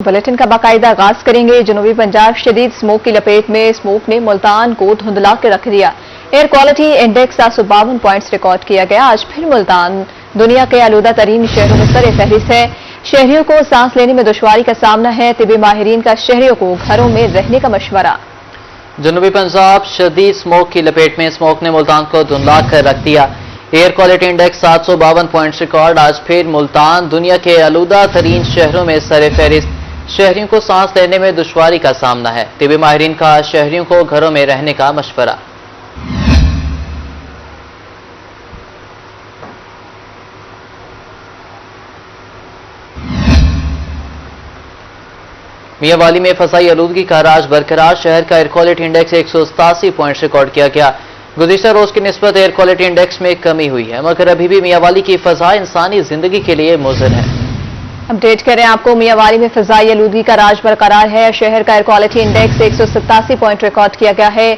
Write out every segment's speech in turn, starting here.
Bulletin का बाकायदा आगाज करेंगे। जनूबी पंजाब शदीद स्मोक की लपेट में। स्मोक ने मुल्तान को धुंधला के रख दिया। Air quality index 752 points record किया गया। आज फिर मुल्तान दुनिया के आलूदा तरीन शहरों में सर फहरिस्त है। शहरियों को सांस लेने में दुश्वारी का सामना है। तिबी माहिरीन का शहरियों को घरों में रहने का मशवरा। जनूबी पंजाब शदीद स्मोक की लपेट में। स्मोक ने मुल्तान को धुंधला कर रख दिया। Air quality index 752 points record. आज फिर मुल्तान दुनिया के आलूदा तरीन शहरों में सर फहरिस्त। शहरियों को सांस लेने में दुश्वारी का सामना है। तिबी माहिरीन का शहरियों को घरों में रहने का मशवरा। मियांवाली में फसाई आलूदगी का राज बरकरार। शहर का air quality index 187 points record किया गया। गुज़िश्ता रोज की निस्बत एयर क्वालिटी इंडेक्स में कमी हुई है, मगर अभी भी मियांवाली की फजा इंसानी जिंदगी के लिए मुज़र है। अपडेट करें आपको। मियांवाली में फजाई आलूदगी का राज बरकरार है। शहर का air quality index 187 point record किया गया है।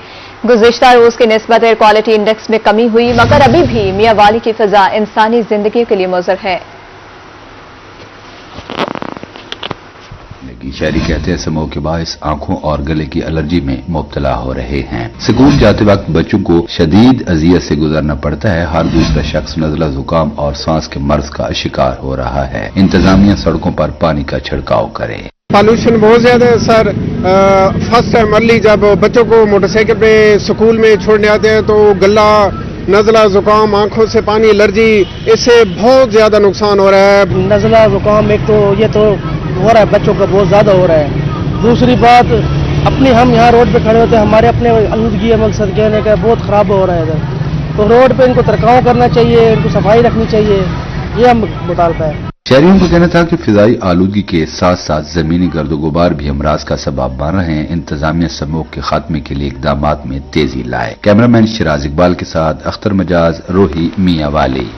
गुज़िश्ता रोज की निस्बत एयर क्वालिटी इंडेक्स में कमी हुई, मगर अभी भी मियांवाली की फजा इंसानी जिंदगी के लिए मुज़र है। शहरी कहते हैं स्मोक के बायस आंखों और गले की एलर्जी में मुब्तला हो रहे हैं। स्कूल जाते वक्त बच्चों को शदीद अजियत से गुजरना पड़ता है। हर दूसरा शख्स नज़ला, जुकाम और सांस के मर्ज का शिकार हो रहा है। इंतजामिया सड़कों पर पानी का छिड़काव करे। पॉल्यूशन बहुत ज्यादा है सर। फर्स्ट टाइम अर्ली जब बच्चों को मोटरसाइकिल पे स्कूल में छोड़ने आते हैं तो गला, नज़ला, जुकाम, आंखों से पानी, एलर्जी, इससे बहुत ज्यादा नुकसान हो रहा है। नज़ला, जुकाम एक तो ये तो हो रहा है, बच्चों का बहुत ज्यादा हो रहा है। दूसरी बात, अपने हम यहाँ रोड पे खड़े होते हैं, हमारे अपने आलूदगी मकसद कहने का बहुत खराब हो रहा है इधर। तो रोड पे इनको तरकाव करना चाहिए, इनको सफाई रखनी चाहिए, ये हम मुतालबा है। शहरियों का कहना था कि फिजाई आलूदगी के साथ साथ जमीनी गर्द गुबार भी अमराज का सबब बन रहे हैं। इंतजामिया स्मोक के खात्मे के लिए इकदाम में तेजी लाए। कैमरामैन शिराज इकबाल के साथ अख्तर मजाज, रोही, मियांवाली।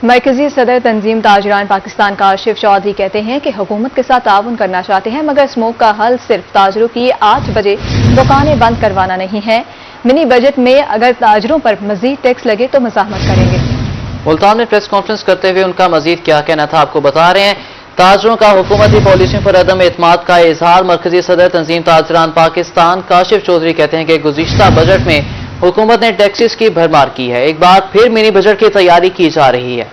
मरकजी सदर तंजीम ताजरान पाकिस्तान काशिफ चौधरी कहते हैं कि हुकूमत के साथ ताउन करना चाहते हैं, मगर स्मोक का हल सिर्फ ताजरों की 8 बजे दुकानें बंद करवाना नहीं है। मिनी बजट में अगर ताजरों पर मजीद टैक्स लगे तो मज़ाहमत करेंगे। मुल्तान में प्रेस कॉन्फ्रेंस करते हुए उनका मजीद क्या कहना था, आपको बता रहे हैं। ताजरों का हुकूमती पॉलिसियों पर अदम एतमाद का इजहार। मरकजी सदर तंजीम ताजरान पाकिस्तान काशिफ चौधरी कहते हैं कि गुज़िश्ता बजट में हुकूमत ने टैक्सेस की भरमार की है। एक बार फिर मिनी बजट की तैयारी की जा रही है।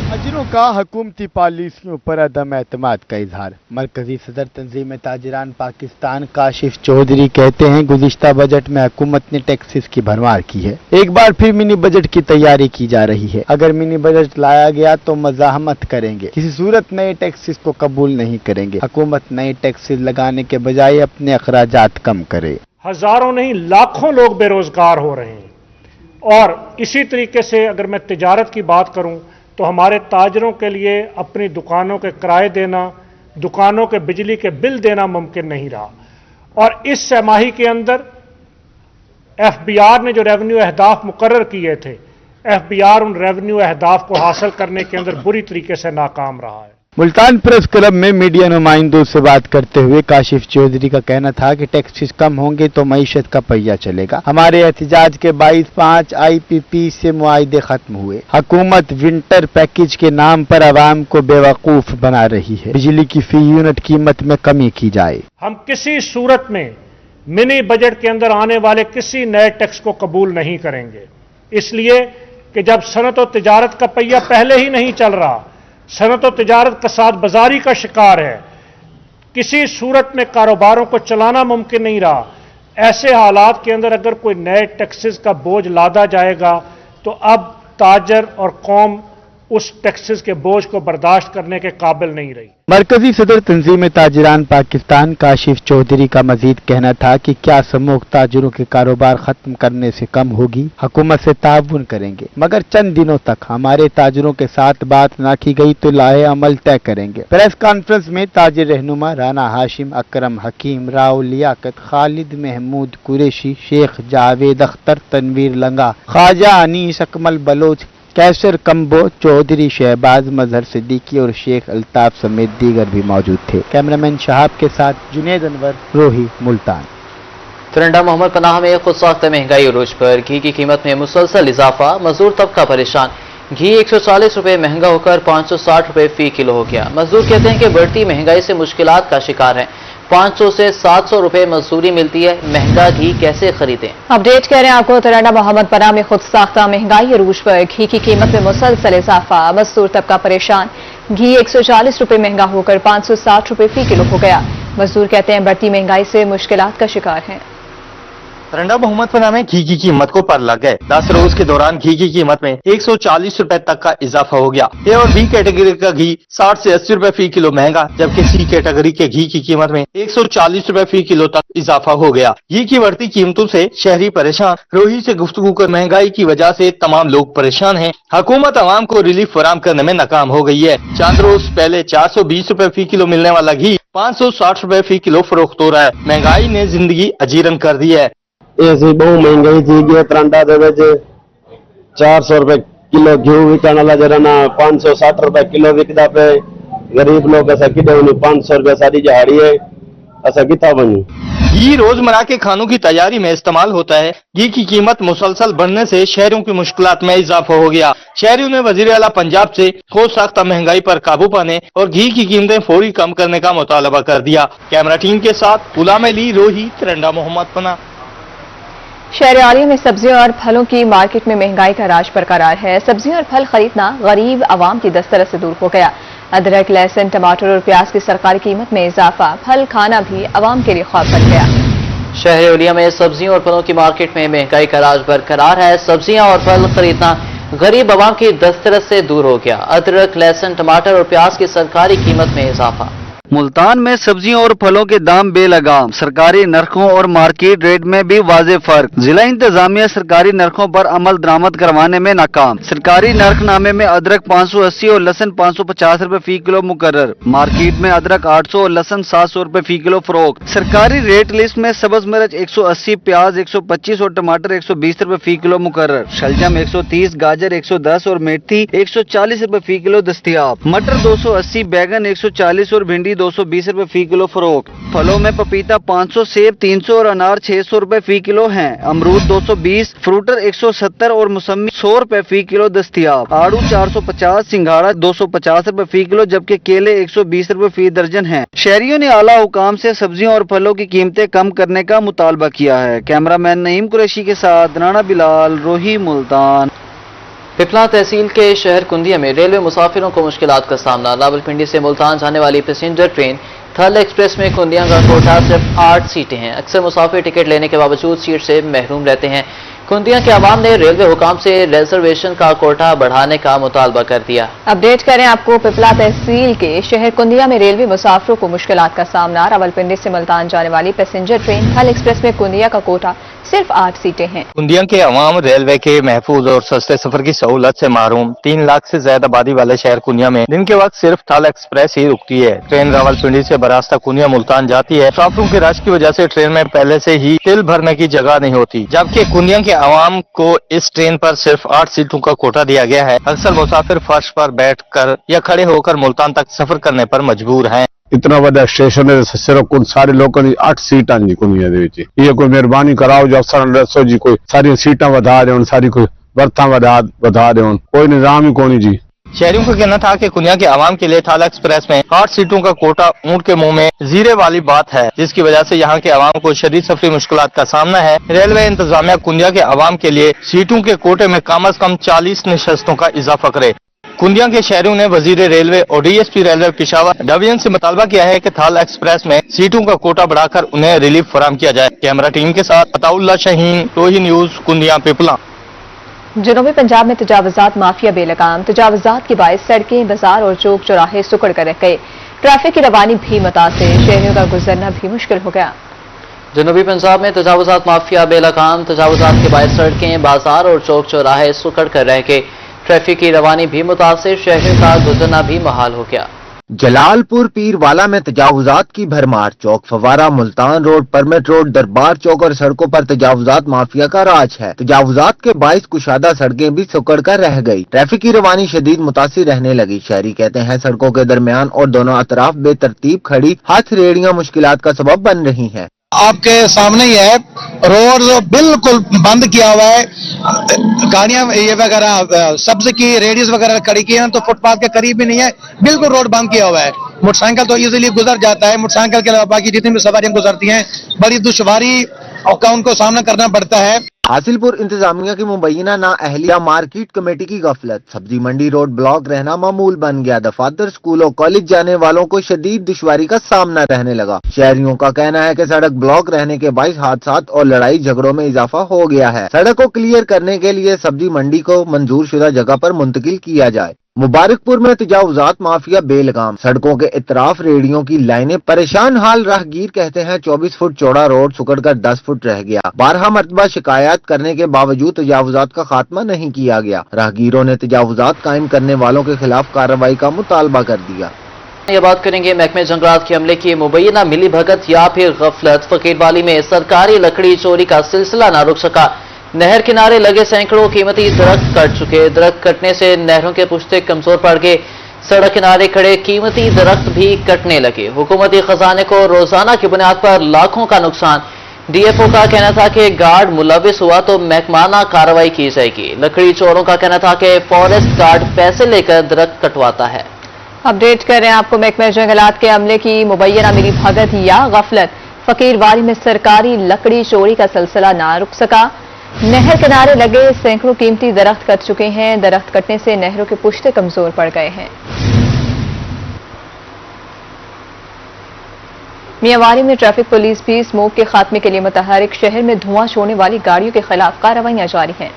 ताजरों का हुकूमती पॉलिसियों पर अदम एतमाद का इजहार। मरकजी सदर तंजीम ताजरान पाकिस्तान काशिफ चौधरी कहते हैं गुज़िश्ता बजट में हुकूमत ने टैक्सेस की भरमार की है। एक बार फिर मिनी बजट की तैयारी की जा रही है। अगर मिनी बजट लाया गया तो मज़ाहमत करेंगे, किसी सूरत नए टैक्सेस को कबूल नहीं करेंगे। हुकूमत नए टैक्सेस लगाने के बजाय अपने अखराजात कम करे। हजारों नहीं लाखों लोग बेरोजगार हो रहे हैं। और इसी तरीके से अगर मैं तिजारत की बात करूं तो हमारे ताजरों के लिए अपनी दुकानों के किराए देना, दुकानों के बिजली के बिल देना मुमकिन नहीं रहा। और इस छमाही के अंदर एफबीआर ने जो रेवेन्यू अहदाफ मुकर्रर किए थे, एफबीआर उन रेवेन्यू अहदाफ को हासिल करने के अंदर बुरी तरीके से नाकाम रहा है। मुल्तान प्रेस क्लब में मीडिया नुमाइंदों से बात करते हुए काशिफ चौधरी का कहना था कि टैक्सेस कम होंगे तो मईशत का पहिया चलेगा। हमारे एहतजाज के 22/5 IPP से मुआहदे खत्म हुए। हुकूमत विंटर पैकेज के नाम पर आवाम को बेवकूफ बना रही है। बिजली की फी यूनिट कीमत में कमी की जाए। हम किसी सूरत में मिनी बजट के अंदर आने वाले किसी नए टैक्स को कबूल नहीं करेंगे, इसलिए कि जब सनत और तिजारत का पहिया पहले ही नहीं चल रहा, सनत और तिजारत का साथ बाजारी का शिकार है, किसी सूरत में कारोबारों को चलाना मुमकिन नहीं रहा। ऐसे हालात के अंदर अगर कोई नए टैक्सेस का बोझ लादा जाएगा तो अब ताजर और कौम उस टैक्सेस के बोझ को बर्दाश्त करने के काबिल नहीं रही। मरकजी सदर तंजीम ताजरान पाकिस्तान काशिफ चौधरी का मजीद कहना था कि क्या स्मोक ताजरों के कारोबार खत्म करने से कम होगी। हुकूमत से ताउन करेंगे, मगर चंद दिनों तक हमारे ताजरों के साथ बात ना की गई तो लाए अमल तय करेंगे। प्रेस कॉन्फ्रेंस में ताजिर रहनुमा राना हाशिम, अकरम हकीम, राव लियाकत, खालिद महमूद कुरैशी, शेख जावेद अख्तर, तनवीर लंगा, ख्वाजा अनीस, अकमल बलोच, कैसर कंबो, चौधरी शहबाज, मजहर सिद्दीकी और शेख अल्ताफ समेत दीगर भी मौजूद थे। कैमरामैन शहाब के साथ जुनेद अनवर, रोही, मुल्तान। तिरंडा मोहम्मद पनाह में खुद साख्त महंगाई उरूज पर घी की कीमत में मुसलसल इजाफा। मजदूर तबका परेशान। घी 140 रुपए महंगा होकर 560 रुपए फी किलो हो गया। मजदूर कहते हैं कि बढ़ती महंगाई से मुश्किलात का शिकार हैं। 500 से 700 रुपए मजदूरी मिलती है, महंगा घी कैसे खरीदें? अपडेट कह रहे हैं आपको तरन्ना मोहम्मद पनाह में खुद साख्ता महंगाई अरूज पर। घी की कीमत में मुसलसल इजाफा, मजदूर तबका परेशान। घी 140 रुपए महंगा होकर 560 रुपए फी किलो हो गया। मजदूर कहते हैं बढ़ती महंगाई से मुश्किलात का शिकार हैं। तरन्ना मोहम्मद पनाह में घी की कीमत को पर लग गए। 10 रोज के दौरान घी की कीमत में 140 रुपए तक का इजाफा हो गया। ए और बी कैटेगरी का घी 60 से 80 रुपए फी किलो महंगा, जबकि सी कैटेगरी के घी की कीमत में 140 रुपए फी किलो तक इजाफा हो गया। घी की बढ़ती कीमतों से शहरी परेशान। रोही से गुफ्तगू कर महंगाई की वजह से तमाम लोग परेशान हैं। हुकूमत आवाम को रिलीफ फराम करने में नाकाम हो गई है। चंद रोज पहले 420 रुपए फी किलो मिलने वाला घी 560 रुपए फी किलो फरोख्त हो रहा है। महंगाई ने जिंदगी अजीरन कर दी है। ऐसी बहुत महंगाई थी कि तरंडा दे 400 रुपए किलो घी विकण वाला जरा ना 560 रुपए किलो विकदा पे। गरीब लोग ऐसा किधे 500 रुपए सारी दिहाड़ी है, ऐसा कितना बनी। घी रोजमर्रा के खानों की तैयारी में इस्तेमाल होता है। घी की कीमत मुसलसल बढ़ने से शहरों की मुश्किलात में इजाफा हो गया। शहरियों ने वजीर आला पंजाब से खुद साख्ता महंगाई पर काबू पाने और घी की कीमतें फौरी कम करने का मुतालबा कर दिया। कैमरा टीम के साथ गुलाम अली, रोही, तरन्ना मोहम्मद पनाह। शहर आलिया में सब्जियों और फलों की मार्केट में महंगाई का राज बरकरार है। सब्जियां और फल खरीदना गरीब आवाम की दस्तरस से दूर हो गया। अदरक, लहसुन, टमाटर और प्याज की सरकारी कीमत में इजाफा, फल खाना भी आवाम के लिए ख्वाब बन गया। शहर औलिया में सब्जियों और फलों की मार्केट में महंगाई का राज बरकरार है। सब्जियां और फल खरीदना गरीब आवाम की दस्तरस से दूर हो गया। अदरक, लहसुन, टमाटर और प्याज की सरकारी कीमत में इजाफा। मुल्तान में सब्जियों और फलों के दाम बेलगाम, सरकारी नरखों और मार्केट रेट में भी वाज़ेह फर्क। जिला इंतजामिया सरकारी नरखों पर अमल दरामद करवाने में नाकाम। सरकारी नरखनामे में अदरक 580 और लहसुन 550 रुपए फी किलो मुकर्रर। मार्केट में अदरक 800 और लहसुन 700 रुपए फी किलो फरोख्त। सरकारी रेट लिस्ट में सब्ज मिर्च 180, प्याज 125 और टमाटर 120 रुपए फी किलो मुकर्रर। शलजम 130, गाजर 110 और मेथी 140 रुपए फी किलो दस्तियाब। मटर 280, बैगन 140 और भिंडी 220 रुपए फी किलो फरोख्त। फलों में पपीता 500, सेब 300 और अनार 600 रुपए फी किलो हैं। अमरूद 220, फ्रूटर 170 और मौसमी 100 रुपए फी किलो दस्तियाब। आड़ू 450, सिंघाड़ा 250 रुपए फी किलो, जबकि केले 120 रुपए फी दर्जन हैं। शहरियों ने आला हुकाम से सब्जियों और फलों की कीमतें कम करने का मुतालबा किया है। कैमरामैन नईम कुरैशी के साथ राना बिलाल, रोही, मुल्तान। पिपला तहसील के शहर कुंदिया में रेलवे मुसाफिरों को मुश्किलात का सामना। रावलपिंडी से मुल्तान जाने वाली पैसेंजर ट्रेन थल एक्सप्रेस में कुंदिया का कोटा सिर्फ 8 सीटें हैं। अक्सर मुसाफिर टिकट लेने के बावजूद सीट से महरूम रहते हैं। कुंदिया के अवाम ने रेलवे हुकाम से रिजर्वेशन का कोटा बढ़ाने का मुतालबा कर दिया। अपडेट करें आपको पिपला तहसील के शहर कुंदिया में रेलवे मुसाफिरों को मुश्किलात का सामना। रावलपिंडी से मुल्तान जाने वाली पैसेंजर ट्रेन थल एक्सप्रेस में कुंदिया का कोटा सिर्फ 8 सीटें हैं। कुंदिया के अवाम रेलवे के महफूज और सस्ते सफर की सहूलत से महरूम। 3 लाख से ज्यादा आबादी वाले शहर कुंदिया में दिन के वक्त सिर्फ थल एक्सप्रेस ही रुकती है। ट्रेन रावलपिंडी से बरास्ता कुंदिया मुल्तान जाती है। मुसाफिरों के रश की वजह से ट्रेन में पहले से ही तिल भरने की जगह नहीं होती, जबकि कुंदिया के अवाम को इस ट्रेन पर सिर्फ 8 सीटों का कोटा दिया गया है। अक्सर मुसाफिर फर्श पर बैठ कर या खड़े होकर मुल्तान तक सफर करने पर मजबूर हैं। इतना बड़ा स्टेशन है, सिर्फ सारे लोगों ने 8 सीटां जी कुंदिया दे विच। ये कोई मेहरबानी कराओ जो अफसर दसो जी, कोई सारी सीटां वधा रहे, सारी कोई बर्था वधा रहे, कोई निजाम ही कोनी जी। शहरियों का कहना था कि कुंदिया के अवाम के लिए थल एक्सप्रेस में 8 सीटों का कोटा ऊंट के मुंह में जीरे वाली बात है, जिसकी वजह से यहाँ के अवाम को शदीद सफरी मुश्किलात का सामना है। रेलवे इंतजामिया कुंदिया के अवाम के लिए सीटों के कोटे में कम अज कम 40 नशस्तों का इजाफा करे। कुंदिया के शहरों ने वजीर रेलवे और डीएसपी रेलवे पेशावर डिवीजन से मुतालबा किया है कि थल एक्सप्रेस में सीटों का कोटा बढ़ाकर उन्हें रिलीफ फराहम किया जाए। कैमरा टीम के साथ अताउल्लाह शाहीन, रोही न्यूज, कुंदिया पिपला। जनूबी पंजाब में तजावुजात माफिया बेलगाम। तजावुजात के बायस सड़कें, बाजार और चौक चौराहे सुकड़ कर रह गए। ट्रैफिक की रवानी भी मुतासिर, शहरियों का गुजरना भी मुश्किल हो गया। जनूबी पंजाब में तजावुजात माफिया बेलगाम। तजावुजात के बायस सड़कें, बाजार और चौक चौराहे सुकड़ कर रह गए। ट्रैफिक की रवानी भी मुतासिर, शहरियों का गुजरना भी मुहाल हो गया। जलालपुर पीरवाला में तजावुजात की भरमार। चौक फवारा, मुल्तान रोड, परमिट रोड, दरबार चौक और सड़कों पर तजावुजात माफिया का राज है। तजावुजात के बाइस कुशादा सड़कें भी सुकड़ कर रह गई। ट्रैफिक की रवानी शदीद मुतासिर रहने लगी। शहरी कहते हैं सड़कों के दरमियान और दोनों अतराफ बेतरतीब खड़ी हाथ रेड़ियां मुश्किलात का सबब बन रही हैं। آپ کے سامنے ہی ہے، روڈ بالکل بند کیا ہوا ہے، گاڑیاں یہ وغیرہ سبز کی ریڈیز وغیرہ کھڑی کی ہیں تو فٹ پاتھ کے قریب بھی نہیں ہے، بالکل روڈ بند کیا ہوا ہے۔ موٹر سائیکل تو ایزیلی گزر جاتا ہے، موٹر سائیکل کے علاوہ باقی جتنی بھی سواریاں گزرتی ہیں بڑی دشواری کا ان کو سامنا کرنا پڑتا ہے۔ حاصل پور انتظامیہ کی مبینہ نااہلیہ، مارکیٹ کمیٹی کی غفلت، سبزی منڈی روڈ بلاک رہنا معمول بن گیا۔ دفاتر، اسکول اور کالج جانے والوں کو شدید دشواری کا سامنا رہنے لگا۔ شہریوں کا کہنا ہے کہ سڑک بلاک رہنے کے باعث حادثات اور لڑائی جھگڑوں میں اضافہ ہو گیا ہے۔ سڑک کو کلیئر کرنے کے لیے سبزی منڈی کو منظور شدہ جگہ پر منتقل کیا جائے۔ مبارک پور میں تجاوزات مافیا بے لگام، سڑکوں کے اطراف ریڑیوں کی لائنیں، پریشان حال راہگیر کہتے ہیں 24 فٹ چوڑا روڈ سکڑ کر 10 فٹ رہ گیا۔ 12 مرتبہ شکایات کرنے کے باوجود تجاوزات کا خاتمہ نہیں کیا گیا۔ راہگیروں نے تجاوزات قائم کرنے والوں کے خلاف کارروائی کا مطالبہ کر دیا۔ یہ بات کریں گے محکمہ جنگلات کے عملے کی مبینہ ملی بھگت یا پھر غفلت۔ فقیر والی میں سرکاری لکڑی چوری کا سلسلہ نہ رک سکا، نہر کنارے لگے سینکڑوں قیمتی درخت کٹ چکے، درخت کٹنے سے نہروں کے پشتے کمزور پڑ گئے، سڑک کنارے کھڑے قیمتی درخت بھی کٹنے لگے، حکومتی خزانے کو روزانہ کی بنیاد پر لاکھوں کا نقصان۔ ڈی ایف او کا کہنا تھا کہ گارڈ ملوث ہوا تو محکمانہ کارروائی کی جائے گی، لکڑی چوروں کا کہنا تھا کہ فارسٹ گارڈ پیسے لے کر درخت کٹواتا ہے۔ اپڈیٹ کر رہے ہیں آپ کو محکمہ جنگلات کے عملے کی مبینہ ملی بھگت یا غفلت۔ فقیر والی میں سرکاری لکڑی چوری کا سلسلہ نہ رک سکا، نہر کنارے لگے سینکڑوں قیمتی درخت کٹ چکے ہیں، درخت کٹنے سے نہروں کے پشتے کمزور پڑ گئے ہیں۔ میاں والی میں ٹریفک پولیس بھی اسموک کے خاتمے کے لیے متحرک، شہر میں دھواں چھوڑنے والی گاڑیوں کے خلاف کارروائیاں جاری ہیں۔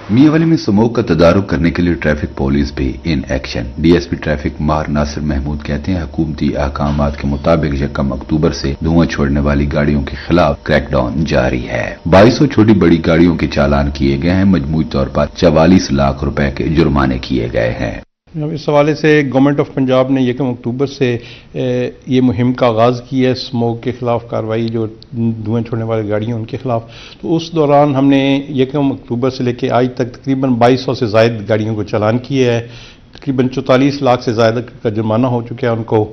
میاں والی میں اسموک کا تدارک کرنے کے لیے ٹریفک پولیس بھی in action. D S P traffic ماہر ناصر محمود کہتے ہیں حکومتی احکامات کے مطابق 1 اکتوبر سے دھواں چھوڑنے والی گاڑیوں کے خلاف کریک ڈاؤن جاری ہے۔ 2200 چھوٹی بڑی گاڑیوں کے چالان کیے گئے ہیں، مجموعی طور پر 44 لاکھ روپے کے جرمانے کیے گئے ہیں۔ اس حوالے سے گورنمنٹ آف پنجاب نے 1 اکتوبر سے یہ مہم کا آغاز کی ہے، اسموک کے خلاف کارروائی، جو دھوئیں چھوڑنے والی گاڑیاں ان کے خلاف۔ تو اس دوران ہم نے 1 اکتوبر سے لے کے آج تک تقریباً 2200 سے زائد گاڑیوں کو چالان کیا ہے، تقریباً 44 لاکھ سے زائد کا جرمانہ ہو چکا ہے ان کو۔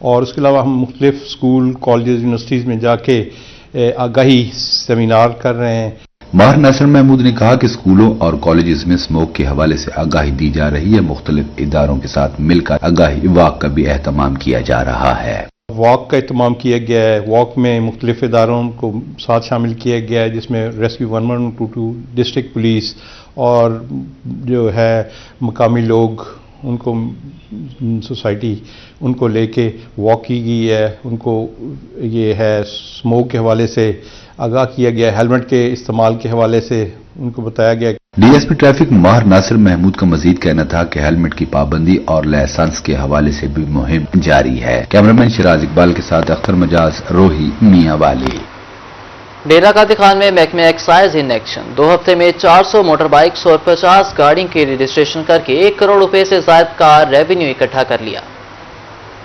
اور اس کے علاوہ ہم مختلف اسکول، کالجز، یونیورسٹیز میں جا کے آگاہی سیمینار کر رہے ہیں۔ ماہر ناصر محمود نے کہا کہ اسکولوں اور کالجز میں اسموک کے حوالے سے آگاہی دی جا رہی ہے، مختلف اداروں کے ساتھ مل کر آگاہی واک کا بھی اہتمام کیا جا رہا ہے۔ واک کا اہتمام کیا گیا ہے، واک میں مختلف اداروں کو ساتھ شامل کیا گیا ہے، جس میں ریسکیو 1122 ڈسٹرکٹ پولیس اور جو ہے مقامی لوگ، ان کو سوسائٹی ان کو لے کے واک کی گئی ہے، ان کو یہ ہے اسموک کے حوالے سے آگاہ کیا گیا ہے، ہیلمٹ کے استعمال کے حوالے سے ان کو بتایا گیا۔ ڈی ایس پی ٹریفک ماہر ناصر محمود کا مزید کہنا تھا کہ ہیلمٹ کی پابندی اور لائسنس کے حوالے سے بھی مہم جاری ہے۔ کیمرامین شراز اقبال کے ساتھ اختر مجاز، روہی، میاں والی۔ ڈیرہ قادری خان میں محکمہ ایکسائز ان ایکشن، 2 ہفتے میں 400 موٹر بائکس اور 50 گاڑیوں کی رجسٹریشن کر کے 1 کروڑ روپے سے زائد کا ریونیو اکٹھا کر لیا۔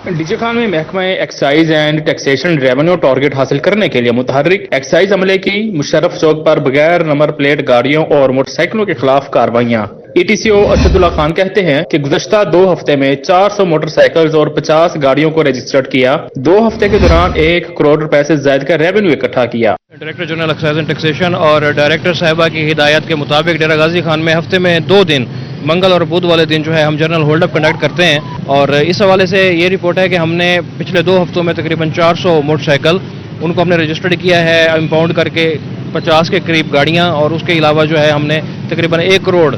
ڈیجی خان میں محکمہ excise and taxation revenue target حاصل کرنے کے لیے متحرک ایکسائز عملے کی مشرف چوک پر بغیر نمبر پلیٹ گاڑیوں اور موٹر سائیکلوں کے خلاف کارروائیاں۔ ای ٹی سی او اسد اللہ خان کہتے ہیں کہ گزشتہ 2 ہفتے میں 400 موٹر سائیکلز اور 50 گاڑیوں کو رجسٹرڈ کیا، 2 ہفتے کے دوران 1 کروڑ روپے سے زائد کا ریونیو اکٹھا کیا۔ Director general excise and taxation اور ڈائریکٹر صاحبہ کی ہدایت کے مطابق ڈیرہ غازی خان میں ہفتے میں 2 دن، منگل اور بدھ والے دن جو ہے ہم جنرل ہولڈ اپ کنڈکٹ کرتے ہیں، اور اس حوالے سے یہ رپورٹ ہے کہ ہم نے پچھلے 2 ہفتوں میں تقریباً 400 موٹر سائیکل ان کو ہم نے رجسٹرڈ کیا ہے، امپاؤنڈ کر کے 50 کے قریب گاڑیاں، اور اس کے علاوہ جو ہے ہم نے تقریباً 1 کروڑ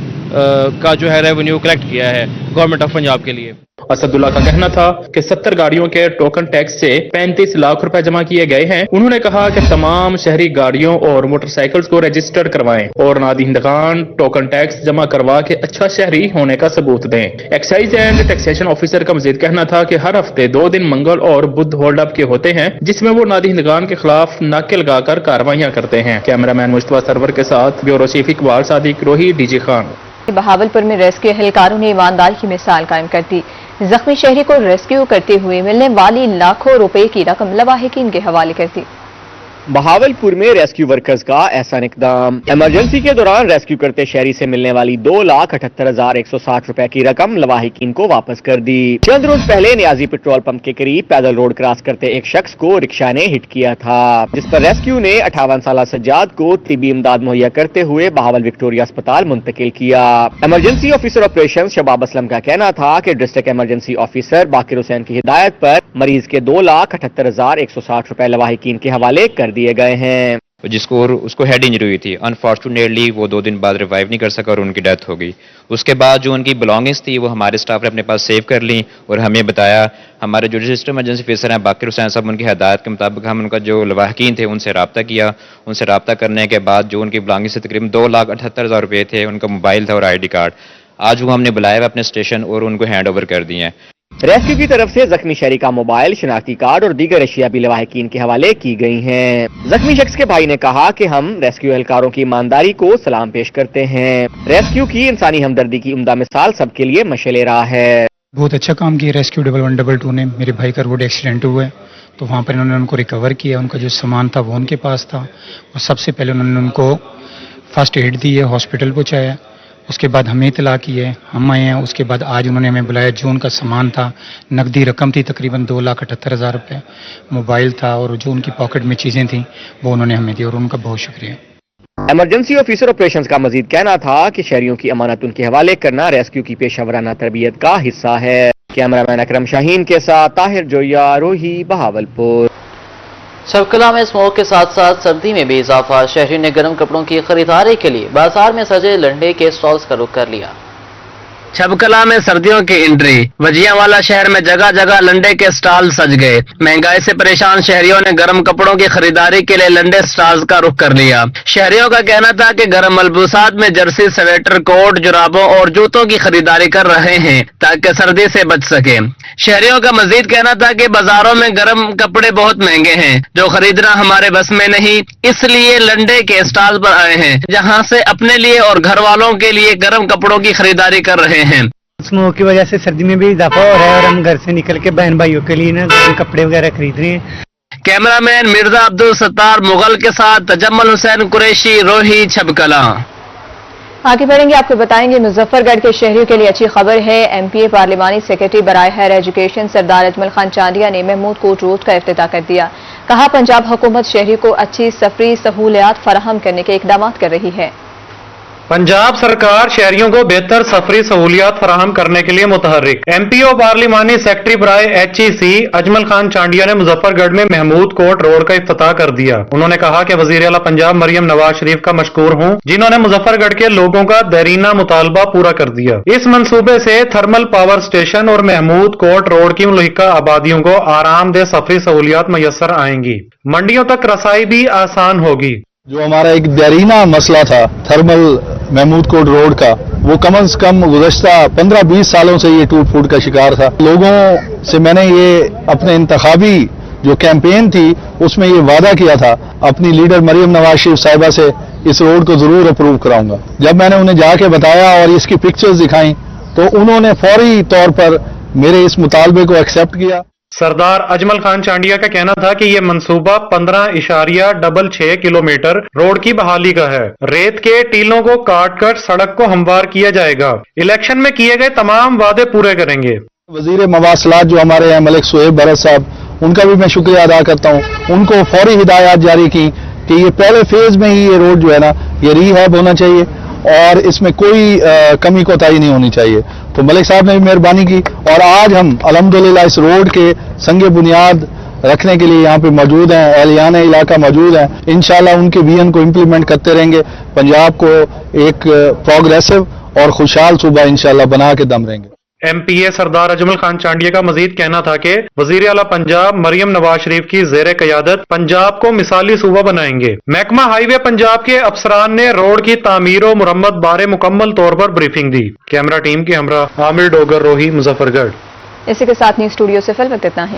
کا جو ہے ریونیو کلیکٹ کیا ہے گورنمنٹ آف پنجاب کے لیے۔ اسد اللہ کا کہنا تھا کہ 70 گاڑیوں کے ٹوکن ٹیکس سے 35 لاکھ روپے جمع کیے گئے ہیں۔ انہوں نے کہا کہ تمام شہری گاڑیوں اور موٹر سائیکلز کو رجسٹرڈ کروائیں اور نادہندگان ٹوکن ٹیکس جمع کروا کے اچھا شہری ہونے کا ثبوت دیں۔ ایکسائز اینڈ ٹیکسیشن آفیسر کا مزید کہنا تھا کہ ہر ہفتے 2 دن منگل اور بدھ ہولڈ اپ کے ہوتے ہیں، جس میں وہ نادہندگان کے خلاف ناکے لگا کر کارروائیاں کرتے ہیں۔ کیمرامین مصطفیٰ سرور کے ساتھ بیورو چیف اقبال صادق، روہی، ڈی جی خان۔ بہاولپور میں ریسکیو اہلکاروں نے ایمانداری کی مثال قائم کر دی، زخمی شہری کو ریسکیو کرتے ہوئے ملنے والی لاکھوں روپے کی رقم لواحقین کے حوالے کر دی۔ بہاولپور میں ریسکیو ورکرز کا احسان اقدام۔ ایمرجنسی کے دوران ریسکیو کرتے شہری سے ملنے والی 2,78,160 روپے کی رقم لواحقین کو واپس کر دی۔ چند روز پہلے نیازی پیٹرول پمپ کے قریب پیدل روڈ کراس کرتے ایک شخص کو رکشہ نے ہٹ کیا تھا، جس پر ریسکیو نے 58 سالہ سجاد کو طبی امداد مہیا کرتے ہوئے بہاول وکٹوریہ اسپتال منتقل کیا۔ ایمرجنسی آفیسر آپریشن شباب اسلم کا کہنا تھا کہ ڈسٹرکٹ ایمرجنسی آفیسر باقر حسین کی ہدایت پر مریض کے 2,78,160 روپے لواحقین کے حوالے کر دیے گئے ہیں۔ جس کو اس کو ہیڈ انجری ہوئی تھی، انفارچونیٹلی وہ 2 دن بعد ریوائیو نہیں کر سکا اور ان کی ڈیتھ ہو گئی۔ اس کے بعد جو ان کی بلانگنگس تھی وہ ہمارے اسٹاف نے اپنے پاس سیو کر لی اور ہمیں بتایا۔ ہمارے جو رجسٹر ایمرجنسی آفیسر ہیں باقر حسین صاحب، ان کی ہدایت کے مطابق ہم ان کا جو لواحقین تھے ان سے رابطہ کیا۔ ان سے رابطہ کرنے کے بعد جو ان کی بلانگنگ سے تقریباً 2,78,000 روپے تھے، ان کا موبائل تھا اور آئی ڈی کارڈ، آج وہ ہم نے بلایا ہے اپنے اسٹیشن اور ان کو ہینڈ اوور کر دیے ہیں۔ ریسکیو کی طرف سے زخمی شہری کا موبائل، شناختی کارڈ اور دیگر اشیاء بھی لواحقین کے حوالے کی گئی ہیں۔ زخمی شخص کے بھائی نے کہا کہ ہم ریسکیو اہلکاروں کی ایمانداری کو سلام پیش کرتے ہیں۔ ریسکیو کی انسانی ہمدردی کی عمدہ مثال سب کے لیے مشعل راہ ہے۔ بہت اچھا کام کیا ریسکیو 1122 نے۔ میرے بھائی کا روڈ ایکسیڈنٹ ہوا ہے تو وہاں پر انہوں نے ان کو ریکور کیا، ان کا جو سامان تھا وہ ان کے پاس تھا اور سب سے پہلے انہوں نے ان کو فرسٹ ایڈ دی ہے، ہاسپٹل پہنچایا، اس کے بعد ہمیں اطلاع کی ہے، ہم آئے ہیں، اس کے بعد آج انہوں نے ہمیں بلایا۔ جو ان کا سامان تھا، نقدی رقم تھی تقریباً 2,78,000 روپے، موبائل تھا اور جو ان کی پاکٹ میں چیزیں تھیں وہ انہوں نے ہمیں دی اور ان کا بہت شکریہ۔ ایمرجنسی آفیسر آپریشنز کا مزید کہنا تھا کہ شہریوں کی امانت ان کے حوالے کرنا ریسکیو کی پیشہ ورانہ تربیت کا حصہ ہے۔ کیمرہ مین اکرم شاہین کے ساتھ طاہر جویا، روہی، بہاولپور۔ سبکلا میں اسموک کے ساتھ ساتھ سردی میں بھی اضافہ، شہری نے گرم کپڑوں کی خریداری کے لیے بازار میں سجے لنڈے کے سٹالز کا رخ کر لیا۔ چھبکلا میں سردیوں کی انٹری، وجیاں والا شہر میں جگہ جگہ لنڈے کے سٹال سج گئے۔ مہنگائی سے پریشان شہریوں نے گرم کپڑوں کی خریداری کے لیے لنڈے سٹالز کا رخ کر لیا۔ شہریوں کا کہنا تھا کہ گرم ملبوسات میں جرسی، سویٹر، کوٹ، جرابوں اور جوتوں کی خریداری کر رہے ہیں تاکہ سردی سے بچ سکے۔ شہریوں کا مزید کہنا تھا کہ بازاروں میں گرم کپڑے بہت مہنگے ہیں، جو خریدنا ہمارے بس میں نہیں، اس لیے لنڈے کے سٹال پر آئے ہیں جہاں سے اپنے لیے اور گھر والوں کے لیے گرم کپڑوں کی خریداری کر رہے ہیں۔ اسموک کی وجہ سے سردی میں بھی اضافہ ہو رہا ہے اور ہم گھر سے نکل کے بہن بھائیوں کے لیے نا کپڑے وغیرہ خرید رہے ہیں۔ کیمرہ مین مرزا عبدالستار مغل کے ساتھ تجمل حسین قریشی، روہی، چھبکلا۔ آگے بڑھیں گے، آپ کو بتائیں گے مظفر گڑھ کے شہریوں کے لیے اچھی خبر ہے۔ ایم پی اے پارلیمانی سیکرٹری برائے ہائر ایجوکیشن سردار اجمل خان چانڈیا نے محمود کوٹ روڈ کا افتتاح کر دیا۔ کہا پنجاب حکومت شہریوں کو اچھی سفری سہولیات فراہم کرنے کے اقدامات کر رہی ہے۔ پنجاب سرکار شہریوں کو بہتر سفری سہولیات فراہم کرنے کے لیے متحرک۔ ایم پی او پارلیمانی سیکرٹری برائے ایچ ای سی اجمل خان چانڈیا نے مظفر گڑھ میں محمود کوٹ روڈ کا افتتاح کر دیا۔ انہوں نے کہا کہ وزیر اعلیٰ پنجاب مریم نواز شریف کا مشکور ہوں، جنہوں نے مظفر گڑھ کے لوگوں کا دیرینہ مطالبہ پورا کر دیا۔ اس منصوبے سے تھرمل پاور اسٹیشن اور محمود کوٹ روڈ کی ملحقہ آبادیوں کو آرام دہ سفری سہولیات میسر آئیں گی۔ منڈیوں تک رسائی بھی آسان ہوگی۔ جو ہمارا ایک دیرینہ مسئلہ تھا تھرمل محمود کوٹ روڈ کا، وہ کم از کم گزشتہ 15-20 سالوں سے یہ ٹوٹ پھوٹ کا شکار تھا۔ لوگوں سے میں نے یہ اپنے انتخابی جو کیمپین تھی اس میں یہ وعدہ کیا تھا، اپنی لیڈر مریم نواز شریف صاحبہ سے اس روڈ کو ضرور اپروو کراؤں گا۔ جب میں نے انہیں جا کے بتایا اور اس کی پکچرز دکھائیں تو انہوں نے فوری طور پر میرے اس مطالبے کو ایکسیپٹ کیا۔ سردار اجمل خان چانڈیا کا کہنا تھا کہ یہ منصوبہ 15.66 کلومیٹر روڈ کی بحالی کا ہے۔ ریت کے ٹیلوں کو کاٹ کر سڑک کو ہموار کیا جائے گا۔ الیکشن میں کیے گئے تمام وعدے پورے کریں گے۔ وزیر مواصلات جو ہمارے ہیں ملک سہیب بھرت صاحب، ان کا بھی میں شکریہ ادا کرتا ہوں۔ ان کو فوری ہدایات جاری کی کہ یہ پہلے فیز میں ہی یہ روڈ جو ہے نا یہ ریہیب ہونا چاہیے اور اس میں کوئی کمی کوتاہی نہیں ہونی چاہیے۔ تو ملک صاحب نے بھی مہربانی کی اور آج ہم الحمدللہ اس روڈ کے سنگ بنیاد رکھنے کے لیے یہاں پہ موجود ہیں، اہلیان علاقہ موجود ہیں۔ انشاءاللہ ان کے ویژن کو امپلیمنٹ کرتے رہیں گے، پنجاب کو ایک پروگریسو اور خوشحال صوبہ انشاءاللہ بنا کے دم رہیں گے۔ ایم پی اے سردار اجمل خان چانڈیا کا مزید کہنا تھا کہ وزیر اعلیٰ پنجاب مریم نواز شریف کی زیر قیادت پنجاب کو مثالی صوبہ بنائیں گے۔ محکمہ ہائی وے پنجاب کے افسران نے روڈ کی تعمیر و مرمت بارے مکمل طور پر بریفنگ دی۔ کیمرہ ٹیم کے ہمراہ عامر ڈوگر، روہی، مظفر گڑھ۔ اسی کے ساتھ نیوز اسٹوڈیو سے فی الوقت اتنا ہے۔